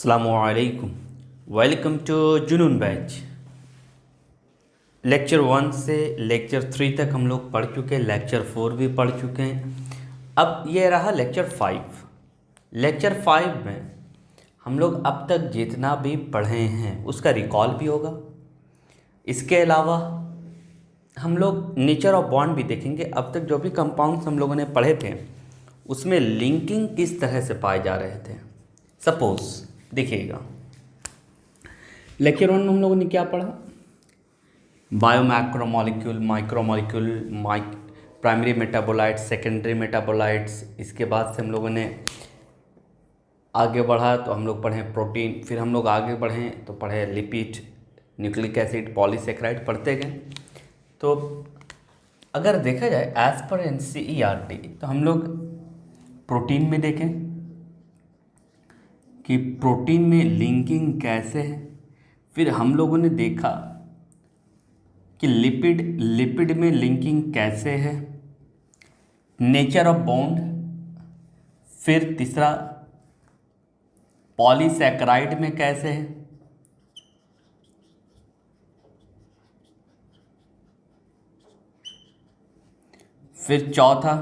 अस्सलामुअलैकुम। Welcome to जुनून batch. Lecture 1 से लेक्चर 3 तक हम लोग पढ़ चुके हैं, लेक्चर 4 भी पढ़ चुके हैं। अब ये रहा लेक्चर 5। लेक्चर 5 में हम लोग अब तक जितना भी पढ़े हैं उसका रिकॉल भी होगा। इसके अलावा हम लोग नेचर ऑफ बॉन्ड भी देखेंगे। अब तक जो भी कंपाउंड्स हम लोगों ने पढ़े थे उसमें लिंकिंग किस तरह से पाए जा रहे थे। सपोज देखिएगा, लेक्चर 1 में हम लोगों ने क्या पढ़ा? Bio macromolecule, micromolecule, primary metabolites, secondary metabolites. इसके बाद से हम लोगों ने आगे बढ़ा तो हम लोग पढ़े प्रोटीन, फिर हम लोग आगे बढ़े तो पढ़े लिपिड, न्यूक्लिक एसिड, पॉलीसेकेराइड पढ़ते गए। तो अगर देखा जाए एज पर NCERT तो हम लोग प्रोटीन में देखें कि प्रोटीन में लिंकिंग कैसे है। फिर हम लोगों ने देखा कि लिपिड में लिंकिंग कैसे है, नेचर ऑफ बॉन्ड। फिर तीसरा पॉलीसैकेराइड में कैसे है। फिर चौथा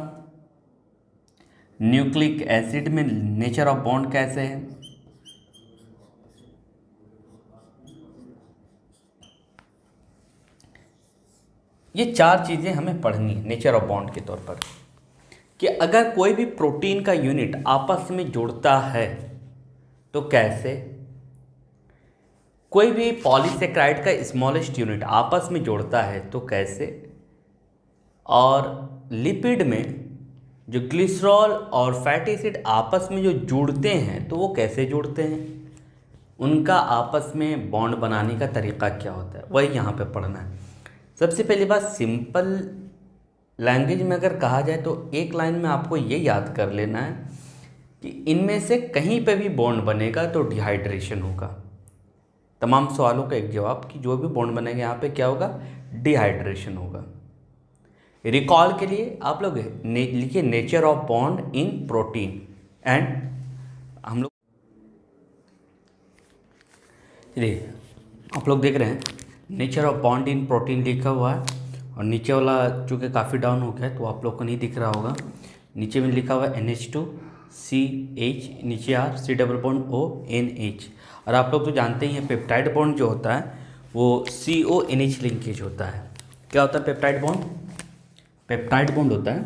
न्यूक्लिक एसिड में नेचर ऑफ बॉन्ड कैसे है। ये 4 चीज़ें हमें पढ़नी है नेचर ऑफ बॉन्ड के तौर पर, कि अगर कोई भी प्रोटीन का यूनिट आपस में जुड़ता है तो कैसे, कोई भी पॉलीसेकेराइड का स्मॉलेस्ट यूनिट आपस में जुड़ता है तो कैसे, और लिपिड में जो ग्लिसरॉल और फैटी एसिड आपस में जो जुड़ते हैं तो वो कैसे जुड़ते हैं, उनका आपस में बॉन्ड बनाने का तरीका क्या होता है, वही यहाँ पे पढ़ना है। सबसे पहली बात, सिंपल लैंग्वेज में अगर कहा जाए तो एक लाइन में आपको ये याद कर लेना है कि इनमें से कहीं पे भी बॉन्ड बनेगा तो डिहाइड्रेशन होगा। तमाम सवालों का एक जवाब कि जो भी बॉन्ड बनेगा यहाँ पे क्या होगा, डिहाइड्रेशन होगा। रिकॉल के लिए आप लोग लिखिए nature of bond in protein and हम लोग चलिए आप लोग देख रहे हैं nature of bond in protein लिखा हुआ है, और नीचे वाला चूँकि काफ़ी डाउन हो गया है तो आप लोग को नहीं दिख रहा होगा। नीचे में लिखा हुआ है NH2CH, नीचे R C double bond ONH। और आप लोग तो जानते ही हैं पेप्टाइड बॉन्ड जो होता है वो CONH लिंकेज होता है। क्या होता है पेप्टाइड बॉन्ड? पेप्टाइड बॉन्ड होता है,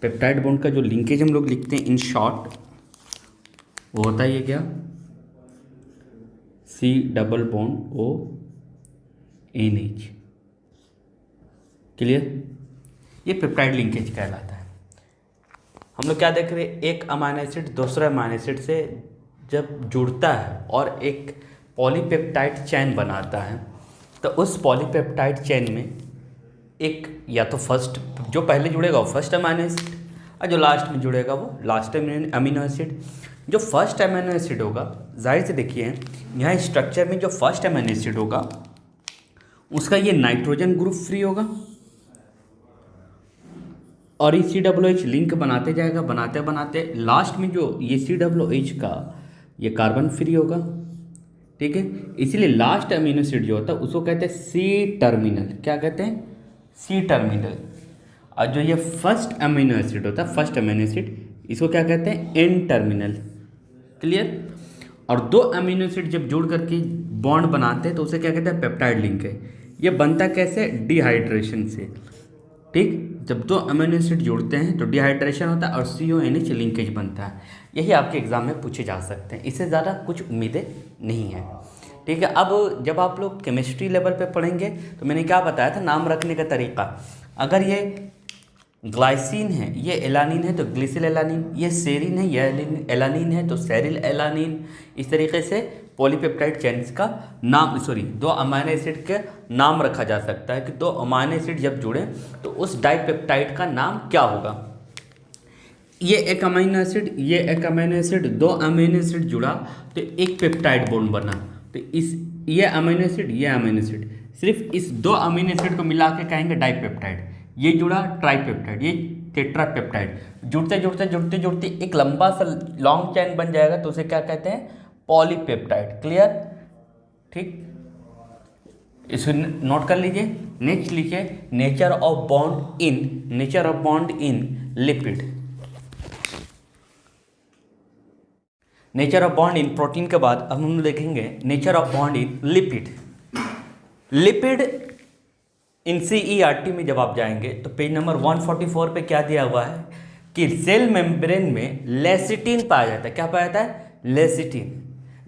पेप्टाइड बॉन्ड का जो लिंकेज हम लोग लिखते हैं इन शॉर्ट वो होता है ये क्या, C double bond ONH। Clear? ये पेप्टाइड लिंकेज कहलाता है। हम लोग क्या देख रहे हैं, एक अमाइनो एसिड दूसरे अमाइनो एसिड से जब जुड़ता है और एक पॉलीपेप्टाइड चेन बनाता है तो उस पॉलीपेप्टाइड चेन में एक या तो फर्स्ट जो पहले जुड़ेगा वो फर्स्ट अमाइनो एसिड और जो लास्ट में जुड़ेगा वो लास्ट अमीनो एसिड। जो फर्स्ट अमीनो एसिड होगा, जाहिर से देखिए यहाँ स्ट्रक्चर में जो फर्स्ट अमीनो एसिड होगा उसका ये नाइट्रोजन ग्रुप फ्री होगा और ये COOH लिंक बनाते जाएगा, बनाते बनाते लास्ट में जो ये COOH का ये कार्बन फ्री होगा। ठीक है, इसलिए लास्ट अमीनो एसिड जो होता है उसको कहते हैं C टर्मिनल। क्या कहते हैं? C terminal. और जो ये फर्स्ट अमीनो एसिड होता है, फर्स्ट अमीनो एसिड, इसको क्या कहते हैं? N terminal. क्लियर? और दो अमीनो एसिड जब जोड़ करके बॉन्ड बनाते हैं तो उसे क्या कहते हैं? पेप्टाइड लिंक है। ये बनता कैसे? डिहाइड्रेशन से। ठीक, जब दो अमीनो एसिड जुड़ते हैं तो डिहाइड्रेशन होता है और CONH लिंकेज बनता है। यही आपके एग्जाम में पूछे जा सकते हैं, इससे ज़्यादा कुछ उम्मीदें नहीं है। ठीक है, अब जब आप लोग केमिस्ट्री लेवल पे पढ़ेंगे तो मैंने क्या बताया था नाम रखने का तरीका। अगर ये ग्लाइसिन है, ये एलानिन है तो ग्लिसिल एलानिन, ये सेरिन है, ये एलानिन है तो सेरिल एलानिन। इस तरीके से पॉलीपेप्टाइड चेन्स का नाम, दो अमाइनो एसिड के नाम रखा जा सकता है कि दो अमाइनो एसिड जब जुड़े तो उस डाइपेप्टाइड का नाम क्या होगा। ये एक अमाइनो एसिड, ये एक अमाइनो एसिड, दो अमाइनो एसिड जुड़ा तो एक पेप्टाइड बॉन्ड बना। तो इस ये अमाइनो एसिड, ये अमाइनो एसिड, सिर्फ इस दो अमीनो एसिड को मिला के कहेंगे डाइपेप्टाइड। ये जुड़ा ट्राइपेप्टाइड, ये टेट्रापेप्टाइड। जुड़ते जुड़ते जुड़ते जुड़ते एक लंबा सा लॉन्ग चेन बन जाएगा तो उसे क्या कहते हैं, पॉलीपेप्टाइड। क्लियर, ठीक, इसे नोट कर लीजिए। नेक्स्ट लिखिए nature of bond in lipid. Nature of bond in protein के बाद अब हम देखेंगे nature of bond in lipid. Lipid NCERT में जब आप जाएंगे तो पेज नंबर 144 पे क्या दिया हुआ है कि सेल मेम्ब्रेन में लेसिटिन पाया जाता है। क्या पाया जाता है, लेसिटिन।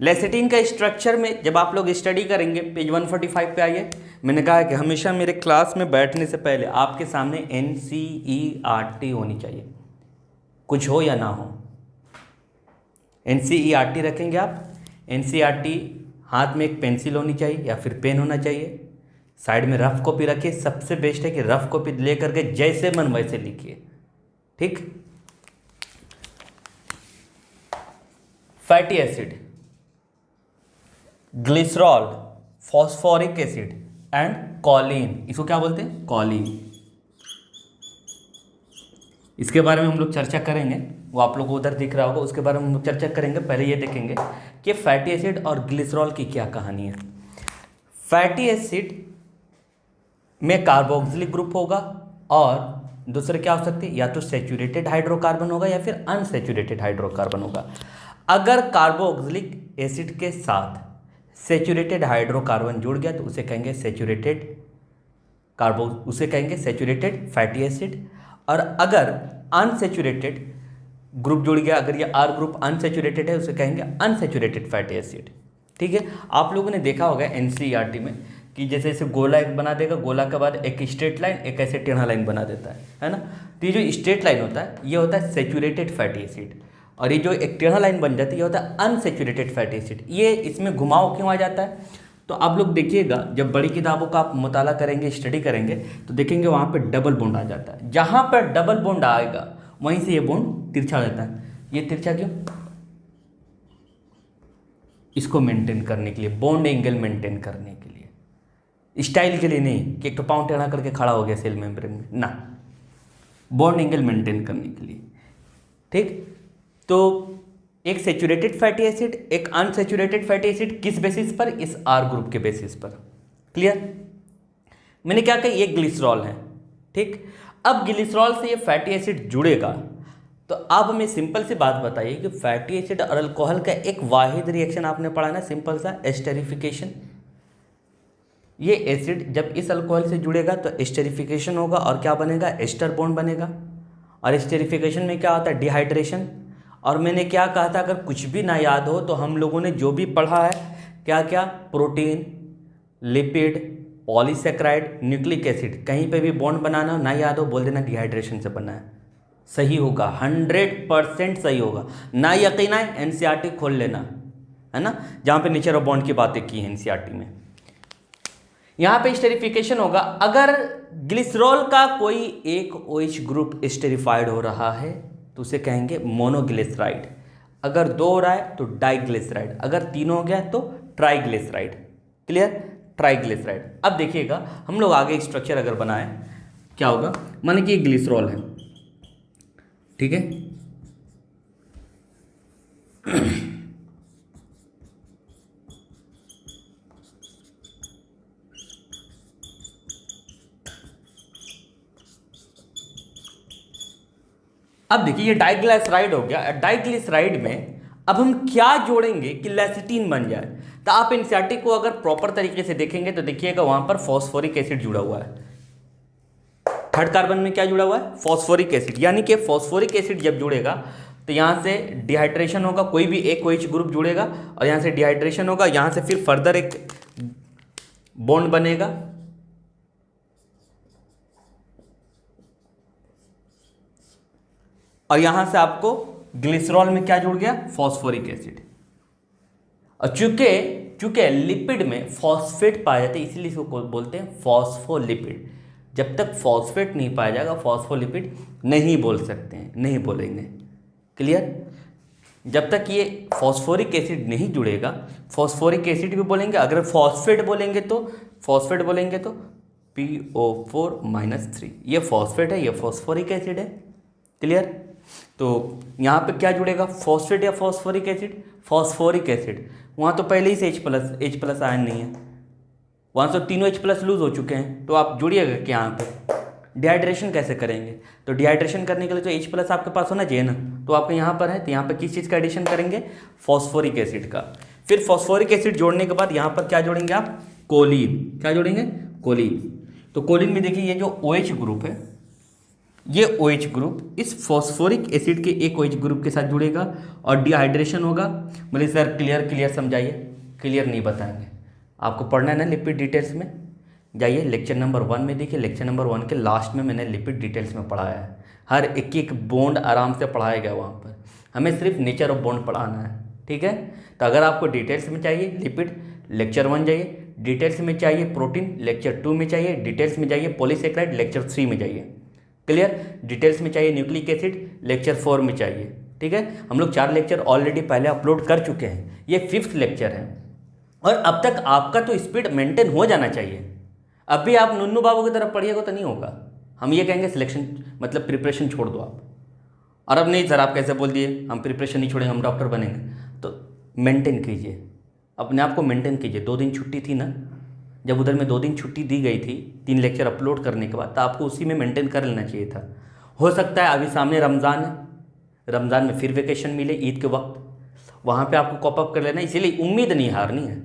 लेसिटिन का स्ट्रक्चर में जब आप लोग स्टडी करेंगे, पेज 145 पे आइए। मैंने कहा है कि हमेशा मेरे क्लास में बैठने से पहले आपके सामने NCERT होनी चाहिए, कुछ हो या ना हो। NCERT रखेंगे आप। NCERT हाथ में एक पेंसिल होनी चाहिए या फिर पेन होना चाहिए। साइड में रफ कॉपी रखिए। सबसे बेस्ट है कि रफ कॉपी ले करके जैसे मन वैसे लिखिए, ठीक। Fatty acid, glycerol, phosphoric acid and Colin, इसको क्या बोलते हैं, कॉलिन। इसके बारे में हम लोग चर्चा करेंगे, वो आप लोग को उधर दिख रहा होगा, उसके बारे में हम लोग चर्चा करेंगे। पहले ये देखेंगे कि फैटी एसिड और ग्लिसरॉल की क्या कहानी है। फैटी एसिड में कार्बोक्सिलिक ग्रुप होगा और दूसरे क्या हो सकते हैं, या तो सैचुरेटेड हाइड्रोकार्बन होगा या फिर अनसैचुरेटेड हाइड्रोकार्बन होगा। अगर कार्बोक्सिलिक एसिड के साथ सैचुरेटेड हाइड्रोकार्बन जुड़ गया तो उसे कहेंगे सैचुरेटेड फैटी एसिड। और अगर अनसैचुरेटेड ग्रुप जुड़ गया, अगर ये R ग्रुप अनसैचुरेटेड है, उसे कहेंगे अनसैचुरेटेड फैटी एसिड, ठीक है। आप लोगों ने देखा होगा NCERT में कि जैसे इसे गोला एक बना देगा, गोला के बाद एक स्ट्रेट लाइन, एक ऐसे टेढ़ा लाइन बना देता है ना। तो ये जो स्ट्रेट लाइन होता है ये होता है सैचुरेटेड फैटी एसिड, और ये जो एक टेढ़ा लाइन बन जाती है ये होता है अनसैचुरेटेड फैटी एसिड। ये इसमें घुमाव क्यों आ जाता है, तो आप लोग देखिएगा जब बड़ी किताबों का आप मुताला करेंगे, स्टडी करेंगे तो देखेंगे वहाँ पे डबल बॉन्ड आ जाता है। जहाँ पर डबल बॉन्ड आएगा वहीं से ये बॉन्ड तिरछा हो जाता है। ये तिरछा क्यों, इसको मेंटेन करने के लिए, बॉन्ड एंगल मेंटेन करने के लिए, स्टाइल के लिए नहीं कि एक तो पाँव टेढ़ा करके खड़ा हो गया सेल मेम्ब्रेन में, ना, बॉन्ड एंगल मेंटेन करने के लिए, ठीक। तो एक सैचुरेटेड फैटी एसिड, एक अनसैचुरेटेड फैटी एसिड, किस बेसिस पर, इस R ग्रुप के बेसिस पर। क्लियर, मैंने क्या कहा, ये ग्लिसरॉल है, ठीक। अब ग्लिसरॉल से ये फैटी एसिड जुड़ेगा तो आप हमें सिंपल सी बात बताइए कि फैटी एसिड और अल्कोहल का एक वाहिद रिएक्शन आपने पढ़ा ना, सिंपल सा, एस्टेरिफिकेशन। ये एसिड जब इस अल्कोहल से जुड़ेगा तो एस्टेरिफिकेशन होगा और क्या बनेगा, एस्टर बॉन्ड बनेगा। और एस्टेरिफिकेशन में क्या होता है, डिहाइड्रेशन। और मैंने क्या कहा था, अगर कुछ भी ना याद हो तो हम लोगों ने जो भी पढ़ा है, क्या क्या, protein, lipid, polysaccharide, nucleic acid, कहीं पे भी बॉन्ड बनाना हो, ना याद हो, बोल देना डिहाइड्रेशन से बना है। सही होगा, 100% सही होगा। ना यकीन है NCERT खोल लेना, है ना, जहाँ पे नेचर ऑफ बॉन्ड की बातें की हैं NCERT में। यहाँ पे स्टेरिफिकेशन होगा अगर ग्लिसरॉल का कोई एक OH ग्रुप स्टेरिफाइड हो रहा है तो उसे कहेंगे मोनोग्लिसराइड। अगर 2 हो रहा है तो डाइग्लिसराइड, अगर 3 हो गया तो ट्राइग्लिसराइड। Clear, triglyceride. अब देखिएगा हम लोग आगे स्ट्रक्चर अगर बनाएं क्या होगा, माने कि ग्लिसरॉल है, ठीक है। अब देखिए ये डाइग्लिसराइड हो गया। डाइग्लिसराइड में अब हम क्या जोड़ेंगे कि लेसिटिन बन जाए। तो आप NCERT को अगर प्रॉपर तरीके से देखेंगे तो देखिएगा वहां पर फॉस्फोरिक एसिड जुड़ा हुआ है। थर्ड कार्बन में क्या जुड़ा हुआ है, फॉस्फोरिक एसिड। यानी कि फॉस्फोरिक एसिड जब जुड़ेगा तो यहाँ से डिहाइड्रेशन होगा, कोई भी एक OH ग्रुप जुड़ेगा और यहाँ से डिहाइड्रेशन होगा, यहाँ से फिर फर्दर एक बॉन्ड बनेगा, और यहां से आपको ग्लिसरॉल में क्या जुड़ गया, फॉस्फोरिक एसिड। और चूंकि लिपिड में फॉस्फेट पाया जाता है इसलिए इसको बोलते हैं फॉस्फोलिपिड। जब तक फॉस्फेट नहीं पाया जाएगा फॉस्फोलिपिड नहीं बोल सकते हैं, नहीं बोलेंगे। क्लियर, जब तक ये फॉस्फोरिक एसिड नहीं जुड़ेगा, फॉस्फोरिक एसिड भी बोलेंगे, अगर फॉस्फेट बोलेंगे तो PO4-3, ये फॉस्फेट है, ये फॉस्फोरिक एसिड है। क्लियर। तो यहाँ पे क्या जुड़ेगा, फॉस्फेट या फॉस्फोरिक एसिड, फॉस्फोरिक एसिड। वहाँ तो पहले ही से H प्लस आयन नहीं है, वहाँ से तीनों H+ लूज हो चुके हैं, तो आप जुड़िएगा कि यहाँ पे डिहाइड्रेशन कैसे करेंगे। तो डिहाइड्रेशन करने के लिए तो H+ आपके पास होना चाहिए ना, तो आपके यहाँ पर है, तो यहाँ पर किस चीज़ का एडिशन करेंगे, फॉस्फोरिक एसिड का। फिर फॉस्फोरिक एसिड जोड़ने के बाद यहाँ पर क्या जोड़ेंगे आप, कोलिन। क्या जोड़ेंगे, कोलिन। तो कोलिन में देखिए ये जो OH ग्रुप है, ये OH ग्रुप इस फॉस्फोरिक एसिड के एक OH ग्रुप के साथ जुड़ेगा और डिहाइड्रेशन होगा। बोले सर क्लियर समझाइए, क्लियर नहीं बताएंगे, आपको पढ़ना है ना लिपिड डिटेल्स में, जाइए लेक्चर नंबर 1 में देखिए, लेक्चर नंबर 1 के लास्ट में मैंने लिपिड डिटेल्स में पढ़ाया है, हर एक बॉन्ड आराम से पढ़ाया गया वहाँ पर, हमें सिर्फ नेचर ऑफ बॉन्ड पढ़ाना है, ठीक है। तो अगर आपको डिटेल्स में चाहिए लिपिड, लेक्चर 1 जाइए, डिटेल्स में चाहिए प्रोटीन, लेक्चर 2 में चाहिए, डिटेल्स में जाइए पॉलीसेकेराइड, लेक्चर 3 में जाइए, क्लियर। डिटेल्स में चाहिए न्यूक्लिक एसिड, लेक्चर 4 में चाहिए, ठीक है। हम लोग 4 लेक्चर ऑलरेडी पहले अपलोड कर चुके हैं, ये 5th लेक्चर है, और अब तक आपका तो स्पीड मेंटेन हो जाना चाहिए। अब भी आप नुन्नू बाबू की तरफ पढ़िएगा तो नहीं होगा, हम ये कहेंगे सिलेक्शन मतलब प्रिपरेशन छोड़ दो आप, और अब नहीं सर आप कैसे बोल दिए हम प्रिपरेशन नहीं छोड़ेंगे, हम डॉक्टर बनेंगे। तो मेंटेन कीजिए, अपने आप को मेंटेन कीजिए। 2 दिन छुट्टी थी ना, जब उधर में 2 दिन छुट्टी दी गई थी 3 लेक्चर अपलोड करने के बाद, तो आपको उसी में मेंटेन कर लेना चाहिए था। हो सकता है अभी सामने रमज़ान है, रमज़ान में फिर वेकेशन मिले ईद के वक्त, वहाँ पे आपको कॉप अप कर लेना, इसीलिए उम्मीद नहीं हारनी है,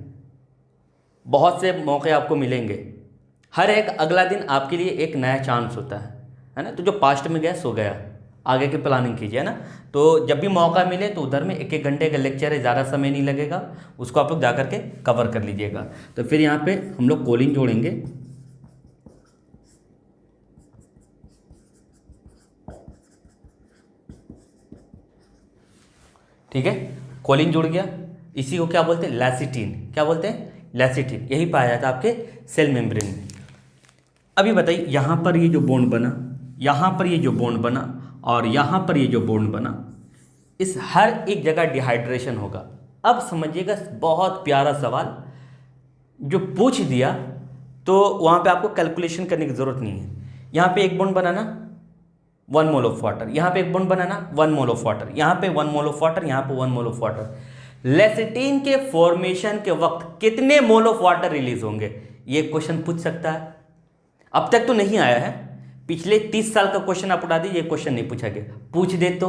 बहुत से मौके आपको मिलेंगे, हर एक अगला दिन आपके लिए एक नया चांस होता है ना। तो जो पास्ट में गया सो गया, आगे की प्लानिंग कीजिए ना। तो जब भी मौका मिले तो उधर में 1-1 घंटे का लेक्चर है, ज़्यादा समय नहीं लगेगा, उसको आप लोग जा करके कवर कर लीजिएगा। तो फिर यहाँ पे हम लोग कोलिन जोड़ेंगे, ठीक है, कोलिन जुड़ गया। इसी को क्या बोलते हैं, लैसिटीन। क्या बोलते हैं, लैसिटीन। यही पाया जाता है आपके सेल मेम्ब्रेन में। अभी बताइए यहाँ पर ये जो बॉन्ड बना, यहाँ पर ये जो बॉन्ड बना, और यहाँ पर ये जो बॉन्ड बना, इस हर एक जगह डिहाइड्रेशन होगा। अब समझिएगा, बहुत प्यारा सवाल जो पूछ दिया, तो वहाँ पे आपको कैलकुलेशन करने की ज़रूरत नहीं है। यहाँ पे एक bond banana 1 mole of water, यहाँ पे एक bond banana 1 mole of water, यहाँ पे 1 मोल ऑफ वाटर, यहाँ पे 1 मोल ऑफ वाटर। लेसिटीन के फॉर्मेशन के वक्त कितने मोल ऑफ वाटर रिलीज होंगे, ये क्वेश्चन पूछ सकता है। अब तक तो नहीं आया है, पिछले 30 साल का क्वेश्चन आप उठा दीजिए, क्वेश्चन नहीं पूछा गया, पूछ दे तो।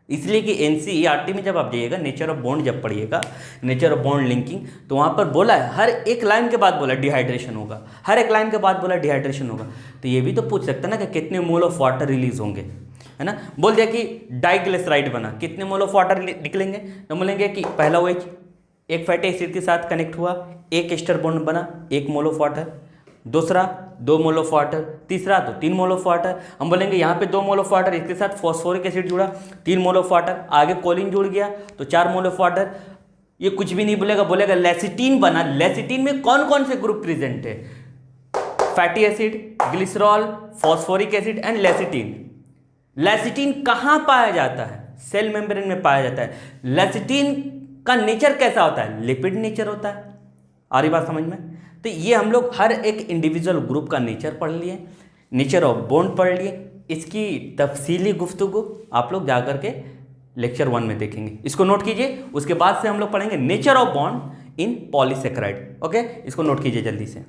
इसलिए कि NCERT में जब आप जाइएगा, नेचर ऑफ बॉन्ड जब पढ़िएगा, नेचर ऑफ बॉन्ड लिंकिंग, तो वहाँ पर बोला है, हर एक लाइन के बाद बोला डिहाइड्रेशन होगा, हर एक लाइन के बाद बोला डिहाइड्रेशन होगा। तो ये भी तो पूछ सकता है ना कि कितने मोल ऑफ वाटर रिलीज होंगे, है ना। बोल दिया कि डाइग्लिसराइड बना, कितने मोल ऑफ वाटर निकलेंगे, तो बोलेंगे कि पहला OH एक फैटी एसिड के साथ कनेक्ट हुआ, एक एस्टर बॉन्ड बना, 1 मोल ऑफ वाटर, दूसरा 2 मोल ऑफ वाटर, तीसरा तो 3 मोल ऑफ वाटर। हम बोलेंगे यहाँ पे 2 मोल ऑफ वाटर, इसके साथ फॉस्फोरिक एसिड जुड़ा 3 मोल ऑफ वाटर, आगे कोलिन जुड़ गया तो 4 मोल ऑफ वाटर। ये कुछ भी नहीं बोलेगा, बोलेगा लेसिटीन बना। लेसिटीन में कौन कौन से ग्रुप प्रेजेंट है, fatty acid, glycerol, phosphoric acid and lecithin. Lecithin कहाँ पाया जाता है, सेल मेम्ब्रेन में पाया जाता है। लेसिटीन का नेचर कैसा होता है, लिपिड नेचर होता है। आ रही बात समझ में। तो ये हम लोग हर एक इंडिविजुअल ग्रुप का नेचर पढ़ लिए, नेचर ऑफ बॉन्ड पढ़ लिए, इसकी तफसीली गुफ्तगू आप लोग जाकर के लेक्चर 1 में देखेंगे। इसको नोट कीजिए, उसके बाद से हम लोग पढ़ेंगे nature of bond in polysaccharide. Okay, इसको नोट कीजिए जल्दी से।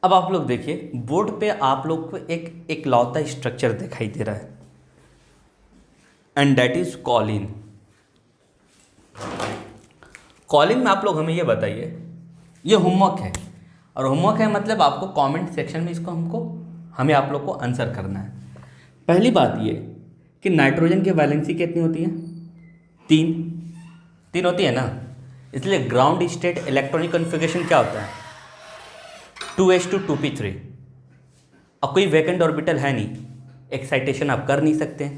अब आप लोग देखिए, बोर्ड पे आप लोग को एक इकलौता स्ट्रक्चर दिखाई दे रहा है, and that is Colin. Colin में आप लोग हमें ये बताइए, ये होमवर्क है, और होमवर्क है मतलब आपको कमेंट सेक्शन में इसको हमें आप लोग को आंसर करना है। पहली बात ये कि नाइट्रोजन की वैलेंसी कितनी होती है, 3 होती है ना, इसलिए ग्राउंड स्टेट इलेक्ट्रॉनिक कॉन्फ़िगरेशन क्या होता है, 2s2 2p3। अब कोई वैकेंट ऑर्बिटल है नहीं, एक्साइटेशन आप कर नहीं सकते।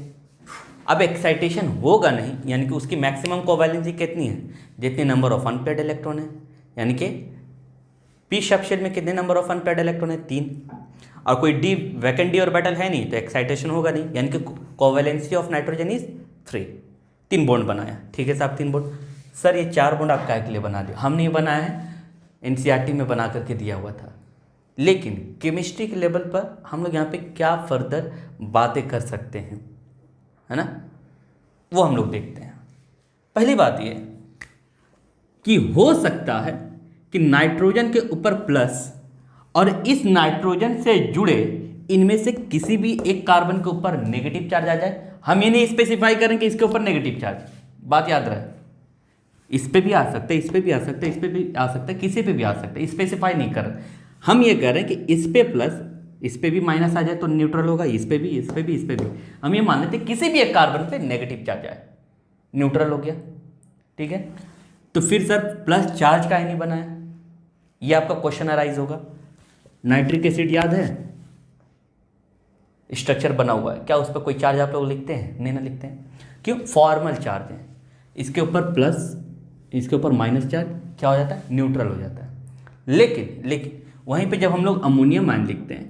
अब एक्साइटेशन होगा नहीं, यानी कि उसकी मैक्सिमम कोवैलेंसी कितनी है, जितने नंबर ऑफ अनपेयर्ड इलेक्ट्रॉन है, यानी कि p सबशेल में कितने नंबर ऑफ अनपेयर्ड इलेक्ट्रॉन है, 3। और कोई वैकेंट डी ऑर्बिटल है नहीं, तो एक्साइटेशन होगा नहीं, यानी कि covalency of nitrogen is 3। 3 bond बनाया, ठीक है साहब, 3 बॉन्ड। सर ये 4 बॉन्ड आप क्या के लिए बना दिया, हम नहीं बनाया है, एनसीईआरटी में बना करके दिया हुआ था। लेकिन केमिस्ट्री के लेवल पर हम लोग यहाँ पे क्या फर्दर बातें कर सकते हैं, है ना, वो हम लोग देखते हैं। पहली बात ये कि हो सकता है कि नाइट्रोजन के ऊपर प्लस और इस नाइट्रोजन से जुड़े इनमें से किसी भी एक कार्बन के ऊपर नेगेटिव चार्ज आ जाए। हम ये नहीं स्पेसिफाई करें कि इसके ऊपर नेगेटिव चार्ज, बात याद रहे। इस पे भी आ सकता है, इस पे भी आ सकता है, इस पे भी आ सकता है, किसी पे भी आ सकता है, स्पेसिफाई नहीं कर रहे। हम ये कह रहे हैं कि इस पे प्लस, इस पे भी माइनस आ जाए तो न्यूट्रल होगा, इस पे भी, इस पे भी, इस पे भी। हम ये मान लेते हैं किसी भी एक कार्बन पे नेगेटिव चार्ज आए, न्यूट्रल हो गया, ठीक है। तो फिर सर प्लस चार्ज का ही नहीं बना है, ये आपका क्वेश्चन अराइज होगा। नाइट्रिक एसिड याद है, स्ट्रक्चर बना हुआ है, क्या उस पर कोई चार्ज आप लोग लिखते हैं? नहीं ना लिखते हैं, क्यों? फॉर्मल चार्ज है। इसके ऊपर प्लस, इसके ऊपर माइनस चार्ज, क्या हो जाता है? न्यूट्रल हो जाता है। लेकिन वहीं पे जब हम लोग अमोनियम आयन लिखते हैं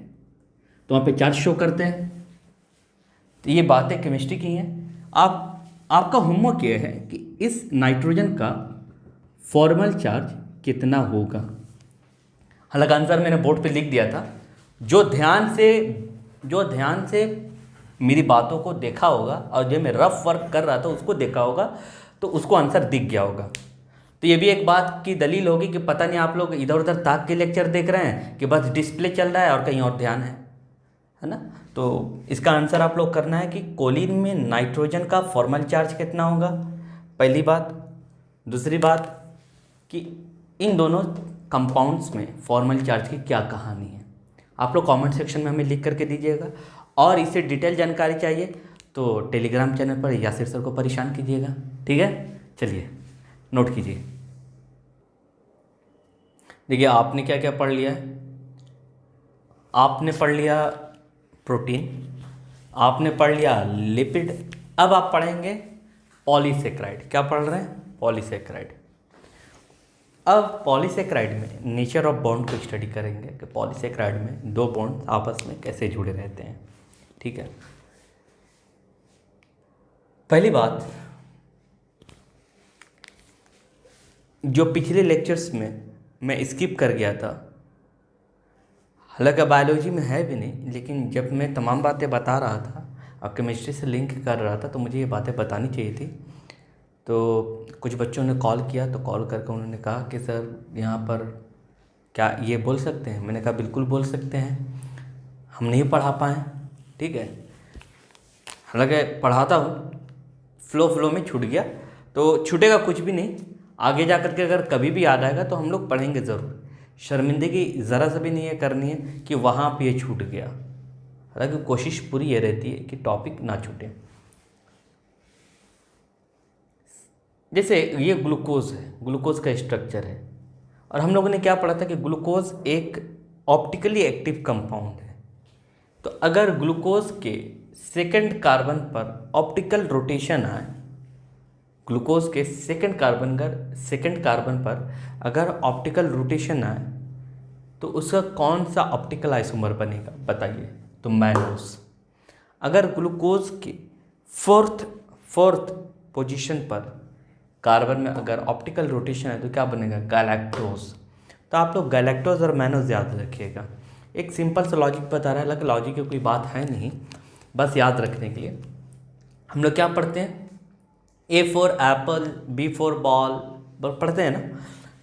तो वहाँ पे चार्ज शो करते हैं। तो ये बातें केमिस्ट्री की हैं। आपका होमवर्क ये है कि इस नाइट्रोजन का फॉर्मल चार्ज कितना होगा। हालांकि आंसर मैंने बोर्ड पे लिख दिया था, जो ध्यान से मेरी बातों को देखा होगा और जो मैं रफ वर्क कर रहा था उसको देखा होगा तो उसको आंसर दिख गया होगा। तो ये भी एक बात की दलील होगी कि पता नहीं आप लोग इधर उधर ताक के लेक्चर देख रहे हैं कि बस डिस्प्ले चल रहा है और कहीं और ध्यान है ना। तो इसका आंसर आप लोग करना है कि कोलिन में नाइट्रोजन का फॉर्मल चार्ज कितना होगा, पहली बात। दूसरी बात कि इन दोनों कंपाउंड्स में फॉर्मल चार्ज की क्या कहानी है, आप लोग कमेंट सेक्शन में हमें लिख करके दीजिएगा। और इससे डिटेल जानकारी चाहिए तो टेलीग्राम चैनल पर यासिर सर को परेशान कीजिएगा, ठीक है। चलिए नोट कीजिए। देखिए आपने क्या क्या पढ़ लिया है। आपने पढ़ लिया प्रोटीन, आपने पढ़ लिया लिपिड, अब आप पढ़ेंगे पॉलीसेक्राइड। क्या पढ़ रहे हैं? पॉलीसेक्राइड। अब पॉलीसेक्राइड में नेचर ऑफ बॉन्ड को स्टडी करेंगे कि पॉलीसेक्राइड में दो बॉन्ड आपस में कैसे जुड़े रहते हैं, ठीक है। पहली बात, जो पिछले लेक्चर्स में मैं स्किप कर गया था, हालांकि बायोलॉजी में है भी नहीं, लेकिन जब मैं तमाम बातें बता रहा था और केमिस्ट्री से लिंक कर रहा था तो मुझे ये बातें बतानी चाहिए थी। तो कुछ बच्चों ने कॉल किया, तो कॉल करके उन्होंने कहा कि सर यहाँ पर क्या ये बोल सकते हैं? मैंने कहा बिल्कुल बोल सकते हैं, हम नहीं पढ़ा पाए, ठीक है। हालांकि पढ़ाता हूँ, फ्लो में छूट गया तो छूटेगा कुछ भी नहीं, आगे जा कर के अगर कभी भी याद आएगा तो हम लोग पढ़ेंगे ज़रूर। शर्मिंदगी ज़रा सा भी नहीं है करनी है कि वहाँ पे ये छूट गया। हालांकि कोशिश पूरी ये रहती है कि टॉपिक ना छूटे। जैसे ये ग्लूकोज है, ग्लूकोज का स्ट्रक्चर है, और हम लोगों ने क्या पढ़ा था कि ग्लूकोज एक ऑप्टिकली एक्टिव कंपाउंड है। तो अगर ग्लूकोज के सेकंड कार्बन पर ऑप्टिकल रोटेशन आए, ग्लूकोज के सेकंड कार्बन पर अगर ऑप्टिकल रोटेशन आए तो उसका कौन सा ऑप्टिकल आइसोमर बनेगा बताइए? तो मैनोस। अगर ग्लूकोज के फोर्थ पोजीशन पर कार्बन में अगर ऑप्टिकल रोटेशन है तो क्या बनेगा? गैलेक्टोज। तो आप लोग गैलेक्टोज और मैनोस याद रखिएगा। एक सिंपल सा लॉजिक बता रहा है, हालांकि लॉजिक की कोई बात है नहीं, बस याद रखने के लिए। हम लोग क्या पढ़ते हैं? A for Apple, B for ball पढ़ते हैं ना।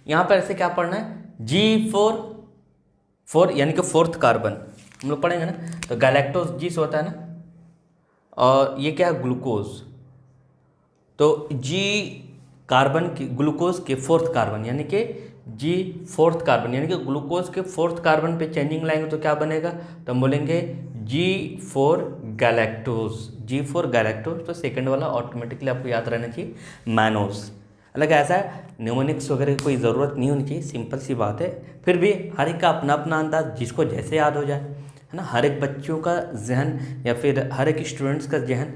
यहाँ पर ऐसे क्या पढ़ना है? G फोर यानी कि फोर्थ कार्बन हम लोग पढ़ेंगे ना। तो गैलेक्टोज G से होता है ना, और ये क्या है? ग्लूकोज। तो G कार्बन की, ग्लूकोज के फोर्थ कार्बन यानी कि G फोर्थ कार्बन यानी कि ग्लूकोज के फोर्थ कार्बन पे चेंजिंग लाएंगे तो क्या बनेगा? तो हम बोलेंगे G फॉर गैलेक्टोज। तो सेकंड वाला ऑटोमेटिकली आपको याद रहना चाहिए मैनोस। हालांकि ऐसा है न्यूमोनिक्स वगैरह की कोई ज़रूरत नहीं होनी चाहिए, सिंपल सी बात है। फिर भी हर एक का अपना अपना अंदाज, जिसको जैसे याद हो जाए, है ना। हर एक बच्चों का जहन या फिर हर एक स्टूडेंट्स का जहन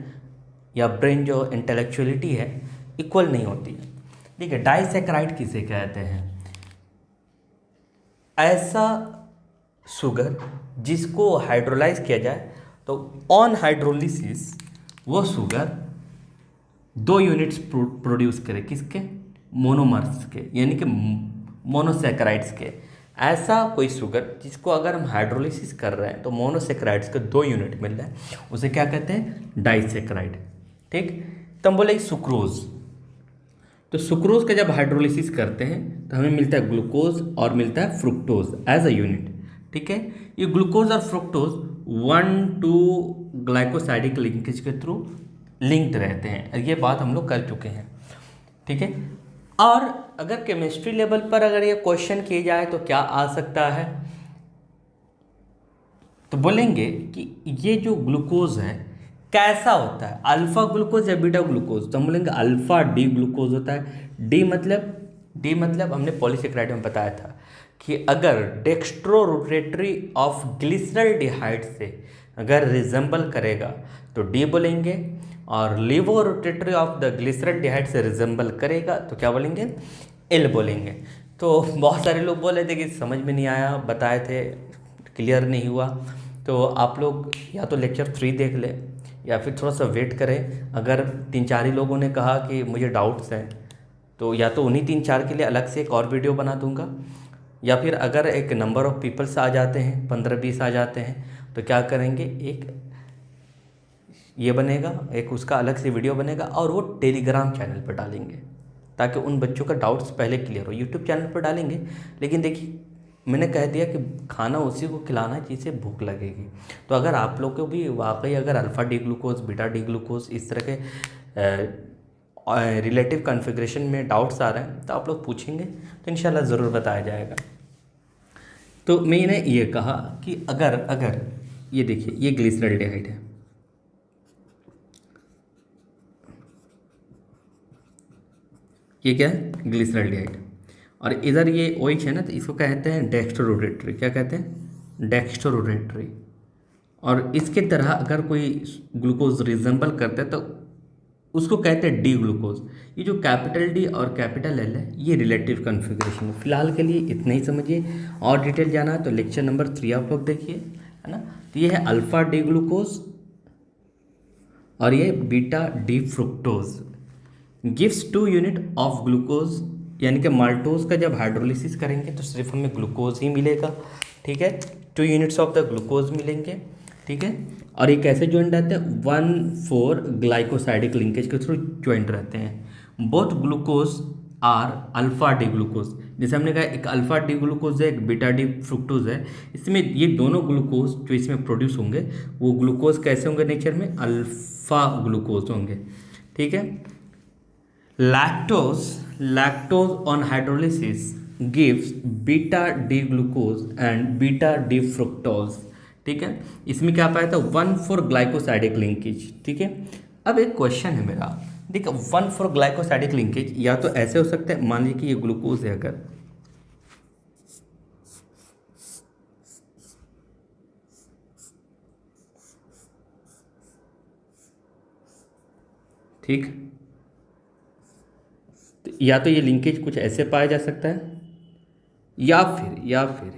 या ब्रेन जो इंटेलेक्चुअलिटी है इक्वल नहीं होती है। ठीक है, डाइसैकेराइड किसे कहते हैं? ऐसा शुगर जिसको हाइड्रोलाइज किया जाए तो ऑन हाइड्रोलिसिस वो शुगर 2 यूनिट्स प्रोड्यूस करे, किसके? मोनोमर्स के, यानी कि मोनोसेकेराइड्स के। ऐसा कोई शुगर जिसको अगर हम हाइड्रोलिसिस कर रहे हैं तो मोनोसेकेराइड्स के 2 यूनिट मिल रहा है, उसे क्या कहते हैं, डाइसेकेराइड। ठीक, तो हम बोले सुक्रोज, तो सुक्रोज का जब हाइड्रोलिसिस करते हैं तो हमें मिलता है ग्लूकोज और मिलता है फ्रुक्टोज एज अ यूनिट। ठीक है, ये ग्लूकोज और फ्रुक्टोज 1-2 ग्लाइकोसाइडिक लिंकेज के थ्रू लिंक्ड रहते हैं, ये बात हम लोग कर चुके हैं। ठीक है, और अगर केमिस्ट्री लेवल पर अगर ये क्वेश्चन किए जाए तो क्या आ सकता है, तो बोलेंगे कि ये जो ग्लूकोज है कैसा होता है, अल्फा ग्लूकोज या बीटा ग्लूकोज, तो हम बोलेंगे अल्फा डी ग्लूकोज होता है। डी मतलब हमने पॉलीसेकेराइड में बताया था कि अगर डेक्स्ट्रो रोटेटरी ऑफ ग्लिसरॉल्डिहाइड से अगर रिजेंबल करेगा तो डी बोलेंगे, और लिवो रोटेटरी ऑफ द ग्लिसरॉल्डिहाइड से रिजेंबल करेगा तो क्या बोलेंगे, एल बोलेंगे। तो बहुत सारे लोग बोले थे कि समझ में नहीं आया, बताए थे क्लियर नहीं हुआ, तो आप लोग या तो लेक्चर 3 देख ले या फिर थोड़ा सा वेट करें। अगर 3-4 ही लोगों ने कहा कि मुझे डाउट्स हैं तो या तो उन्हीं 3-4 के लिए अलग से एक और वीडियो बना दूंगा, या फिर अगर एक नंबर ऑफ़ पीपल्स आ जाते हैं, 15-20 आ जाते हैं, तो क्या करेंगे, एक ये बनेगा, एक उसका अलग से वीडियो बनेगा और वो टेलीग्राम चैनल पर डालेंगे ताकि उन बच्चों का डाउट्स पहले क्लियर हो। यूट्यूब चैनल पर डालेंगे, लेकिन देखिए मैंने कह दिया कि खाना उसी को खिलाना है जिसे भूख लगेगी। तो अगर आप लोग को भी वाकई अगर alpha D glucose, beta D glucose इस तरह के रिलेटिव कॉन्फ़िगरेशन में डाउट्स आ रहे हैं तो आप लोग पूछेंगे तो इंशाल्लाह ज़रूर बताया जाएगा। तो मैंने ये कहा कि अगर ये देखिए ये ग्लिसरॉल्डिहाइड है, ये क्या है, ग्लिसरॉल्डिहाइड, और इधर ये OH है ना, तो इसको कहते हैं डेक्स्ट्रोरोटेटरी। क्या कहते हैं, डेक्स्ट्रोरोटेटरी। और इसके तरह अगर कोई ग्लूकोज रिजेंबल करता है तो उसको कहते हैं डी ग्लूकोज। ये जो कैपिटल डी और कैपिटल एल है ये रिलेटिव कॉन्फ़िगरेशन है। फिलहाल के लिए इतना ही समझिए, और डिटेल जाना है तो लेक्चर नंबर 3 आप लोग देखिए, है ना। तो ये है अल्फ़ा डी ग्लूकोज और ये beta D fructose gives 2 unit of glucose, यानी कि माल्टोज का जब हाइड्रोलिसिस करेंगे तो सिर्फ हमें ग्लूकोज ही मिलेगा। ठीक है, 2 यूनिट्स ऑफ द ग्लूकोज मिलेंगे। ठीक है, और ये कैसे ज्वाइंट रहते हैं, 1,4 ग्लाइकोसाइडिक लिंकेज के थ्रू ज्वाइंट रहते हैं। Both glucose are alpha D glucose, जैसे हमने कहा एक अल्फा डी ग्लूकोज है, एक बीटा डी फ्रुक्टोज है। इसमें ये दोनों ग्लूकोज जो इसमें प्रोड्यूस होंगे वो ग्लूकोज कैसे होंगे, नेचर में अल्फा ग्लूकोज होंगे। ठीक है, lactose on hydrolysis gives beta D glucose and beta D fructose। ठीक है, इसमें क्या पाया था, 1,4 ग्लाइकोसाइडिक लिंकेज। ठीक है, अब एक क्वेश्चन है मेरा, देखो 1,4 ग्लाइकोसाइडिक लिंकेज या तो ऐसे हो सकता है, मान लीजिए कि ये ग्लूकोज है अगर, ठीक, या तो ये लिंकेज कुछ ऐसे पाया जा सकता है या फिर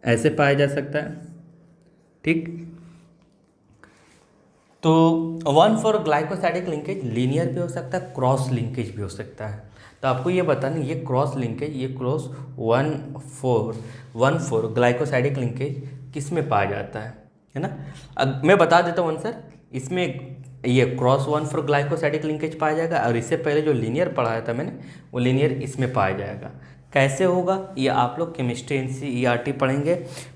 ऐसे पाया जा सकता है। ठीक, तो 1,4 ग्लाइकोसाइडिक लिंकेज लीनियर भी हो सकता है, क्रॉस लिंकेज भी हो सकता है। तो आपको ये बताना, ये क्रॉस लिंकेज, ये क्रॉस 1,4 ग्लाइकोसाइडिक लिंकेज किस में पाया जाता है ना। अब मैं बता देता हूँ आंसर, इसमें ये क्रॉस 1,4 ग्लाइकोसाइडिक लिंकेज पाया जाएगा, और इससे पहले जो लीनियर पढ़ाया था मैंने वो लीनियर इसमें पाया जाएगा। कैसे होगा ये आप लोग केमिस्ट्री NCERT पढ़ेंगे,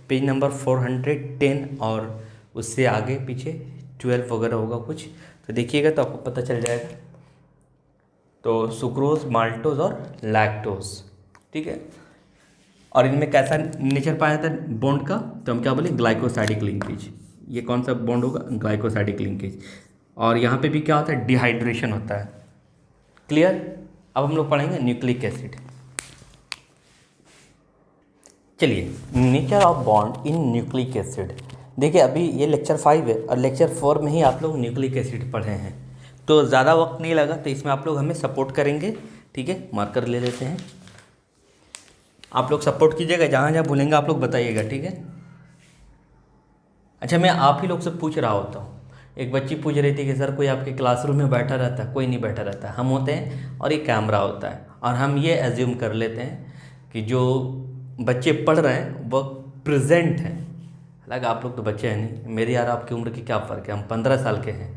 पेज नंबर 410 और उससे आगे पीछे 12 वगैरह होगा कुछ, तो देखिएगा तो आपको पता चल जाएगा। तो सुक्रोज, माल्टोज और लैक्टोज, ठीक है, और इनमें कैसा नेचर पाया था बॉन्ड का, तो हम क्या बोले, ग्लाइकोसाइडिक लिंकेज। ये कौन सा बॉन्ड होगा, ग्लाइकोसाइडिक लिंकेज। और यहाँ पे भी क्या होता है, डिहाइड्रेशन होता है। क्लियर, अब हम लोग पढ़ेंगे न्यूक्लिक एसिड। चलिए, nature of bond in nucleic acid. देखिए अभी ये लेक्चर 5 है और लेक्चर 4 में ही आप लोग न्यूक्लिक एसिड पढ़े हैं, तो ज़्यादा वक्त नहीं लगा, तो इसमें आप लोग हमें सपोर्ट करेंगे। ठीक है, मार्कर ले लेते हैं, आप लोग सपोर्ट कीजिएगा, जहाँ जहाँ भूलेंगे आप लोग बताइएगा। ठीक है, अच्छा मैं आप ही लोग से पूछ रहा होता हूँ, एक बच्ची पूछ रही थी कि सर कोई आपके क्लासरूम में बैठा रहता है? कोई नहीं बैठा रहता है, हम होते हैं और ये कैमरा होता है, और हम ये एज्यूम कर लेते हैं कि जो बच्चे पढ़ रहे हैं वो प्रेजेंट हैं। हालांकि आप लोग तो बच्चे हैं नहीं, मेरी यार आपकी उम्र की क्या फ़र्क है, हम 15 साल के हैं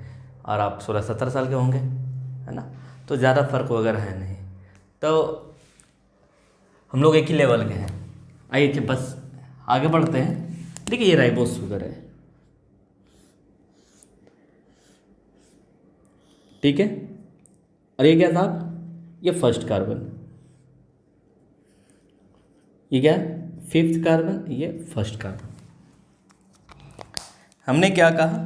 और आप 16-17 साल के होंगे, है ना, तो ज़्यादा फ़र्क वगैरह है नहीं, तो हम लोग एक ही लेवल के हैं। आइए बस आगे बढ़ते हैं। देखिए ये राइबोस शुगर है, ठीक है, और ये क्या साहब, ये फर्स्ट कार्बन, ये क्या है, फिफ्थ कार्बन, ये फर्स्ट कार्बन। हमने क्या कहा,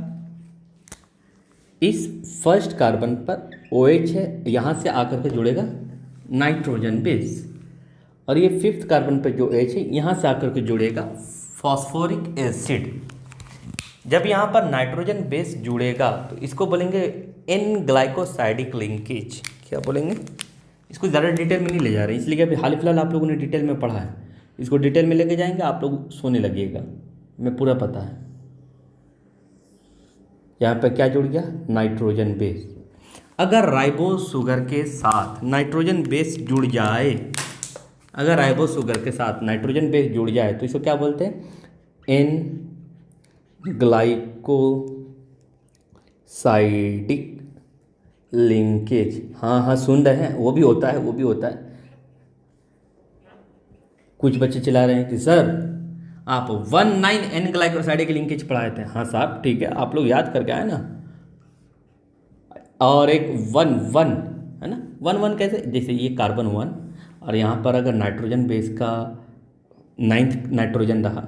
इस फर्स्ट कार्बन पर OH है, यहाँ से आकर के जुड़ेगा नाइट्रोजन बेस, और ये फिफ्थ कार्बन पर जो H है यहाँ से आकर के जुड़ेगा फॉस्फोरिक एसिड। जब यहाँ पर नाइट्रोजन बेस जुड़ेगा तो इसको बोलेंगे एन ग्लाइकोसाइडिक लिंकेज। क्या बोलेंगे, इसको ज़्यादा डिटेल में नहीं ले जा रहे हैं, इसलिए कि अभी हाल फिलहाल आप लोगों ने डिटेल में पढ़ा है, इसको डिटेल में लेके जाएंगे आप लोग सोने लगिएगा, मैं पूरा पता है। यहाँ पर क्या जुड़ गया, नाइट्रोजन बेस। अगर राइबोस शुगर के साथ नाइट्रोजन बेस जुड़ जाए, अगर राइबोस शुगर के साथ नाइट्रोजन बेस जुड़ जाए तो इसको क्या बोलते हैं, एन ग्लाइकोसाइडिक लिंकेज। हाँ हाँ सुन रहे हैं, वो भी होता है, वो भी होता है। कुछ बच्चे चिल्ला रहे हैं कि सर आप 19 एन ग्लाइकोसाइडिक लिंकेज पढ़ाए थे। हाँ साहब ठीक है, आप लोग याद करके आए ना। और एक 1 है ना, 1 कैसे, जैसे ये कार्बन 1 और यहाँ पर अगर नाइट्रोजन बेस का 9th नाइट्रोजन रहा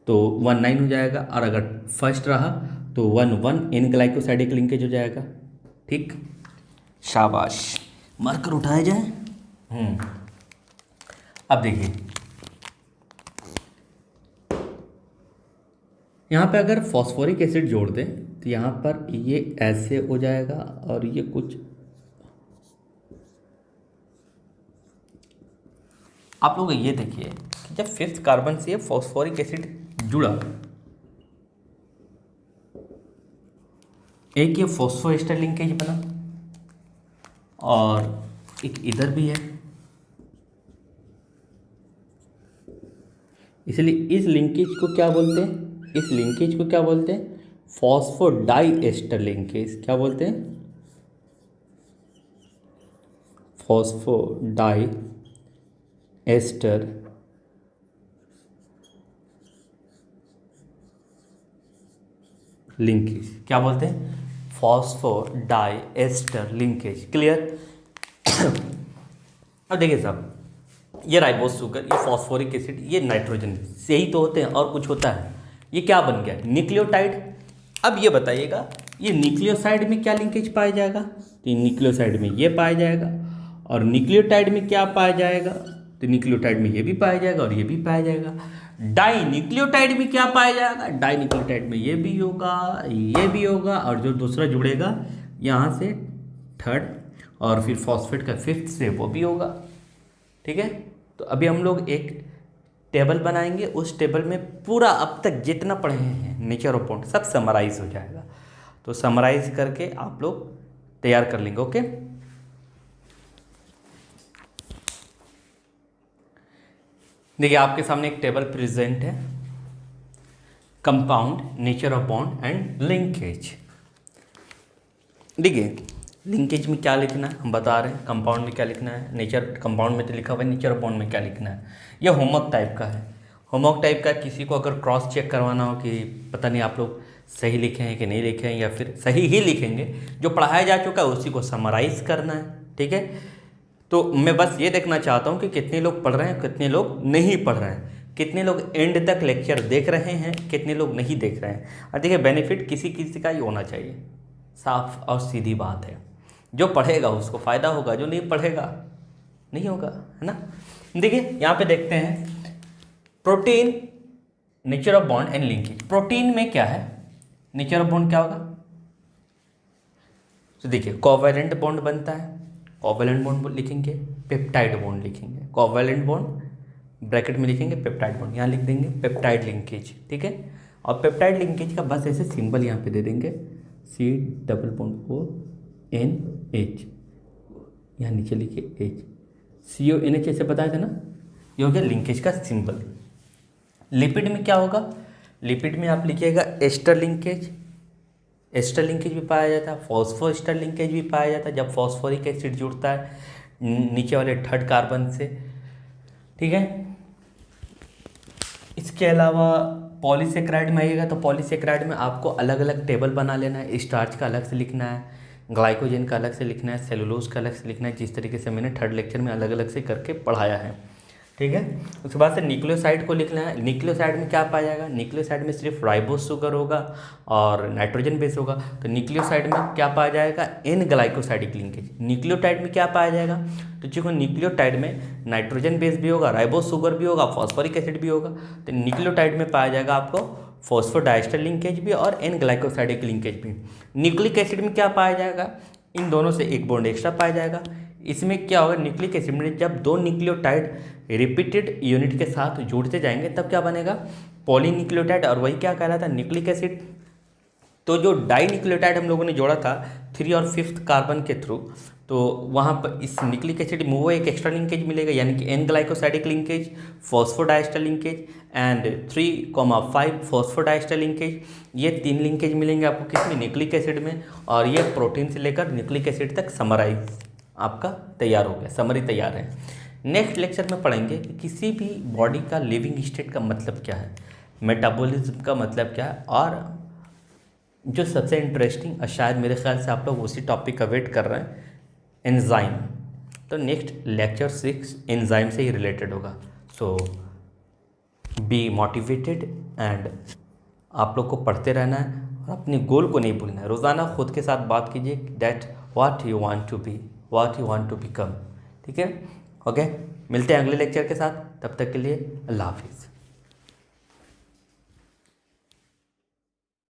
तो 19 हो जाएगा, और अगर फर्स्ट रहा तो 11 एन ग्लाइकोसाइडिक लिंकेज हो जाएगा। ठीक, शाबाश, मार्कर उठाया जाए। अब देखिए यहाँ पे अगर फॉस्फोरिक एसिड जोड़ दें तो यहाँ पर ये ऐसे हो जाएगा, और ये कुछ आप लोग ये देखिए कि जब फिफ्थ कार्बन से फॉस्फोरिक एसिड जुड़ा, एक ये फॉस्फोएस्टर लिंकेज बना और एक इधर भी है, इसलिए इस लिंकेज को क्या बोलते हैं, इस लिंकेज को क्या बोलते हैं, फॉस्फोडाइएस्टर लिंकेज। क्या बोलते हैं, फॉस्फोडाइएस्टर लिंकेज। क्या बोलते हैं, फॉस्फोडाइएस्टर लिंकेज। क्लियर। अब देखिए साहब, ये राइबोस शुगर, ये फॉस्फोरिक एसिड, ये नाइट्रोजन, यही तो होते हैं और कुछ होता है। ये क्या बन गया, न्यूक्लियोटाइड। अब ये बताइएगा ये न्यूक्लियोसाइड में क्या लिंकेज पाया जाएगा, तो न्यूक्लियोसाइड में ये पाया जाएगा, और न्यूक्लियोटाइड में क्या पाया जाएगा, तो न्यूक्लियोटाइड में ये भी पाया जाएगा और ये भी पाया जाएगा। डाई न्यूक्लियोटाइड में क्या पाया जाएगा, डाई न्यूक्लियोटाइड में ये भी होगा, ये भी होगा, और जो दूसरा जुड़ेगा यहाँ से थर्ड, और फिर फॉस्फेट का फिफ्थ से वो भी होगा। ठीक है, तो अभी हम लोग एक टेबल बनाएंगे, उस टेबल में पूरा अब तक जितना पढ़े हैं नेचर ऑफ बॉन्ड सब समराइज हो जाएगा, तो समराइज करके आप लोग तैयार कर लेंगे। ओके, देखिए आपके सामने एक टेबल प्रेजेंट है, compound, nature of bond and linkage. देखिए लिंकेज में क्या लिखना है हम बता रहे हैं, कंपाउंड में क्या लिखना है, नेचर कंपाउंड में तो लिखा हुआ है, नेचर ऑफ बॉन्ड में क्या लिखना है। यह होमवर्क टाइप का है, होमवर्क टाइप का। किसी को अगर क्रॉस चेक करवाना हो कि पता नहीं आप लोग सही लिखे हैं कि नहीं लिखे हैं, या फिर सही ही लिखेंगे, जो पढ़ाया जा चुका है उसी को समराइज करना है। ठीक है, तो मैं बस ये देखना चाहता हूँ कि कितने लोग पढ़ रहे हैं, कितने लोग नहीं पढ़ रहे हैं, कितने लोग एंड तक लेक्चर देख रहे हैं, कितने लोग नहीं देख रहे हैं। और देखिए बेनिफिट किसी किसी का ही होना चाहिए, साफ और सीधी बात है। जो पढ़ेगा उसको फ़ायदा होगा, जो नहीं पढ़ेगा नहीं होगा, है ना। देखिए यहाँ पे देखते हैं protein, nature of bond and linkage. Protein में क्या है, नेचर ऑफ बॉन्ड क्या होगा, तो देखिए कोवैलेंट बॉन्ड बनता है, कोवैलेंट बॉन्ड लिखेंगे, पेप्टाइड बॉन्ड लिखेंगे, कोवैलेंट बॉन्ड ब्रैकेट में लिखेंगे, पेप्टाइड बॉन्ड यहाँ लिख देंगे, पेप्टाइड लिंकेज। ठीक है, और पेप्टाइड लिंकेज का बस ऐसे सिंबल यहाँ पे दे देंगे, COONH, यहाँ नीचे लिखिए H, CONH ऐसे बताया था ना, ये हो गया लिंकेज का सिंबल। लिपिड में क्या होगा, लिपिड में आप लिखिएगा एस्टर लिंकेज, एस्टर लिंकेज भी पाया जाता है, फॉस्फोएस्टर लिंकेज भी पाया जाता है जब फॉस्फोरिक एसिड जुड़ता है नीचे वाले थर्ड कार्बन से, ठीक है। इसके अलावा पॉलीसेक्राइड में आइएगा तो पॉलीसेक्राइड में आपको अलग अलग टेबल बना लेना है, स्टार्च का अलग से लिखना है, ग्लाइकोजन का अलग से लिखना है, सेलुलोज का अलग से लिखना है, जिस तरीके से मैंने थर्ड लेक्चर में अलग अलग से करके पढ़ाया है, ठीक है। उसके बाद से न्यूक्लियोसाइड को लिखना है। न्यूक्लियोसाइड में क्या पाया जाएगा, न्यूक्लियोसाइड में सिर्फ राइबोस शुगर होगा और नाइट्रोजन बेस होगा, तो न्यूक्लियोसाइड में क्या पाया जाएगा, एन ग्लाइकोसाइडिक लिंकेज। न्यूक्लियोटाइड में क्या पाया जाएगा, तो देखो न्यूक्लियोटाइड में नाइट्रोजन बेस भी होगा, राइबोस शुगर भी होगा, फॉस्फोरिक एसिड भी होगा, तो न्यूक्लियोटाइड में पाया जाएगा आपको फॉस्फोडाइस्टर लिंकेज भी और एन ग्लाइकोसाइडिक लिंकेज भी। न्यूक्लिक एसिड में क्या पाया जाएगा, इन दोनों से एक बॉन्ड एक्स्ट्रा पाया जाएगा। इसमें क्या होगा, न्यूक्लिक एसिड में जब दो न्यूक्लियोटाइड रिपीटेड यूनिट के साथ जुड़ते जाएंगे तब क्या बनेगा, पॉलीन्यूक्लियोटाइड, और वही क्या कहलाता है, न्यूक्लिक एसिड। तो जो डाई न्यूक्लियोटाइड हम लोगों ने जोड़ा था 3 और 5 कार्बन के थ्रू, तो वहाँ पर इस न्यूक्लिक एसिड में वो एक एक्स्ट्रा लिंकेज मिलेगा, यानी कि N glycosidic linkage, phosphodiester linkage and 3,5 phosphodiester linkage. ये 3 लिंकेज मिलेंगे आपको किसमें, न्यूक्लिक एसिड में, और ये प्रोटीन से लेकर न्यूक्लिक एसिड तक समराइज आपका तैयार हो गया, समरी तैयार है। नेक्स्ट लेक्चर में पढ़ेंगे कि किसी भी बॉडी का लिविंग स्टेट का मतलब क्या है, मेटाबॉलिज्म का मतलब क्या है, और जो सबसे इंटरेस्टिंग और शायद मेरे ख्याल से आप लोग उसी टॉपिक का वेट कर रहे हैं, एंजाइम। तो नेक्स्ट लेक्चर 6 एंजाइम से ही रिलेटेड होगा। सो बी मोटिवेटेड एंड आप लोग को पढ़ते रहना है और अपने गोल को नहीं भूलना है। रोज़ाना खुद के साथ बात कीजिए that what you want to be, what you want to become, ठीक है। ओके, मिलते हैं अगले लेक्चर के साथ, तब तक के लिए अल्लाह हाफिज़।